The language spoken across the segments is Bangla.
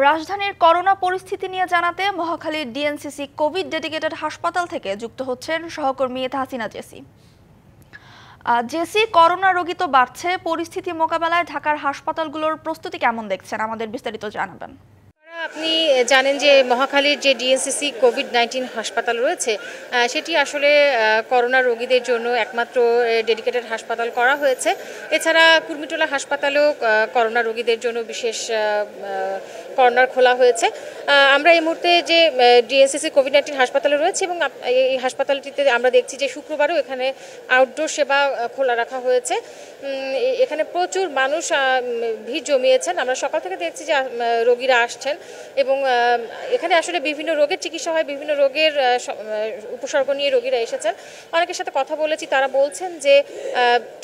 রাজধানীর করোনা পরিস্থিতি নিয়ে জানাতে মহাখালীর ডিএনসিসি কোভিড ডেডিকেটেড হাসপাতাল থেকে যুক্ত হচ্ছেন সহকর্মী হাসিনা জেসি। করোনা রোগী তো বাড়ছে, পরিস্থিতি মোকাবেলায় ঢাকার হাসপাতালগুলোর প্রস্তুতি কেমন দেখছেন, আমাদের বিস্তারিত জানাবেন। আপনি জানেন যে মহাখালীর যে ডিএনসিসি কোভিড-19 হাসপাতাল রয়েছে সেটি আসলে করোনা রোগীদের জন্য একমাত্র ডেডিকেটেড হাসপাতাল করা হয়েছে। এছাড়া কুর্মিটোলা হাসপাতালেও করোনা রোগীদের জন্য বিশেষ কর্নার খোলা হয়েছে। আমরা এই মুহূর্তে যে ডিএনসিসি কোভিড-19 হাসপাতালে রয়েছে এবং এই হাসপাতালটিতে আমরা দেখছি যে শুক্রবারও এখানে আউটডোর সেবা খোলা রাখা হয়েছে। এখানে প্রচুর মানুষ ভিড় জমিয়েছেন। আমরা সকাল থেকে দেখছি যে রোগীরা আসছেন এবং এখানে আসলে বিভিন্ন রোগের চিকিৎসা হয়, বিভিন্ন রোগের উপসর্গ নিয়ে রোগীরা এসেছেন। অনেকের সাথে কথা বলেছি, তারা বলছেন যে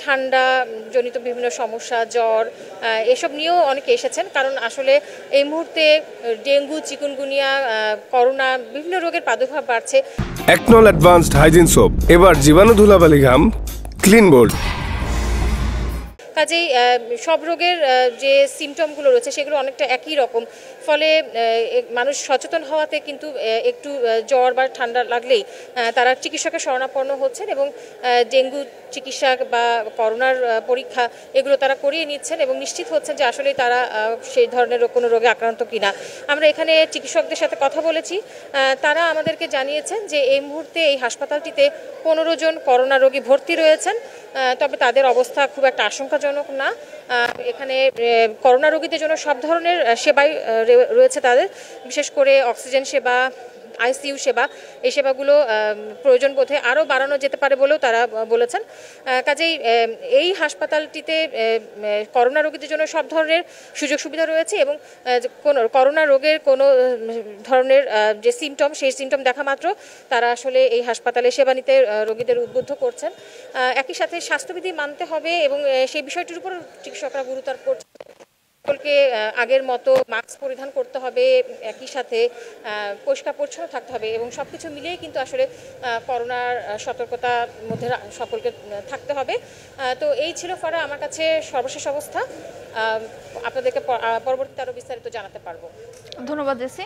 ঠান্ডা জনিত বিভিন্ন সমস্যা, জ্বর এসব নিয়েও অনেকে এসেছেন। কারণ আসলে এই মুহূর্তে ডেঙ্গু, চিকুনগুনিয়া, করোনা বিভিন্ন রোগের প্রাদুর্ভাব বাড়ছে। একনল অ্যাডভান্সড হাইজিন সোপ এবার জীবাণু ধুলাবালি ঘাম ক্লিন বোল্ড। কাজেই সব রোগের যে সিমটমগুলো রয়েছে সেগুলো অনেকটা একই রকম। ফলে মানুষ সচেতন হওয়াতে কিন্তু একটু জ্বর বা ঠান্ডা লাগলেই তারা চিকিৎসকের শরণাপন্ন হচ্ছেন এবং ডেঙ্গু চিকিৎসা বা করোনার পরীক্ষা এগুলো তারা করিয়ে নিচ্ছেন এবং নিশ্চিত হচ্ছেন যে আসলে তারা সেই ধরনের কোনো রোগে আক্রান্ত কিনা। আমরা এখানে চিকিৎসকদের সাথে কথা বলেছি, তারা আমাদেরকে জানিয়েছেন যে এই মুহূর্তে এই হাসপাতালটিতে 15 জন করোনা রোগী ভর্তি রয়েছেন, তবে তাদের অবস্থা খুব একটা আশঙ্কাজনক না। এখানে করোনা রোগীদের জন্য সব ধরনের সেবাই রয়েছে তাদের, বিশেষ করে অক্সিজেন সেবা, আইসিইউ সেবা, এই সেবাগুলো প্রয়োজন বোধে আরও বাড়ানো যেতে পারে বলেও তারা বলেছেন। কাজেই এই হাসপাতালটিতে করোনা রোগীদের জন্য সব ধরনের সুযোগ সুবিধা রয়েছে এবং কোনো করোনা রোগের কোনো ধরনের যে সিমটম, সেই সিমটম দেখা মাত্র তারা আসলে এই হাসপাতালে সেবা নিতে রোগীদের উদ্বুদ্ধ করছেন। একই সাথে স্বাস্থ্যবিধি মানতে হবে এবং সেই বিষয়টির উপর চিকিৎসকরা গুরুত্ব করছেন। সকলকে আগের মতো মাস্ক পরিধান করতে হবে, একই সাথে পরিষ্কার পরিচ্ছন্ন থাকতে হবে এবং সব কিছু মিলিয়ে কিন্তু আসলে করোনার সতর্কতার মধ্যে সকলকে থাকতে হবে। তো এই ছিল ফারা আমার কাছে সর্বশেষ অবস্থা। আপনাদেরকে পরবর্তীতে আরও বিস্তারিত জানাতে পারবো। ধন্যবাদ জেসি।